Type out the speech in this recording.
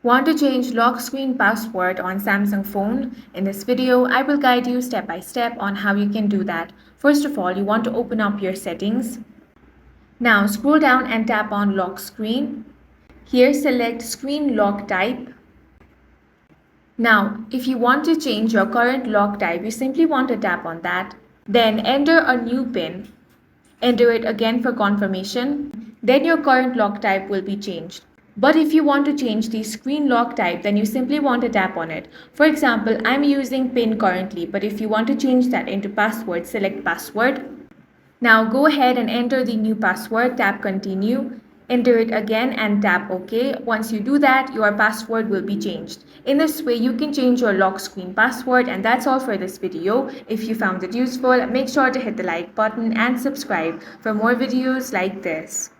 Want to change lock screen password on Samsung phone? In this video, I will guide you step by step on how you can do that. First of all, you want to open up your settings. Now scroll down and tap on lock screen. Here select screen lock type. Now, if you want to change your current lock type, you simply want to tap on that. Then enter a new PIN. Enter it again for confirmation. Then your current lock type will be changed. But if you want to change the screen lock type, then you simply want to tap on it. For example, I'm using PIN currently, but if you want to change that into password, select password. Now go ahead and enter the new password, tap continue. Enter it again and tap OK. Once you do that, your password will be changed. In this way, you can change your lock screen password, and that's all for this video. If you found it useful, make sure to hit the like button and subscribe for more videos like this.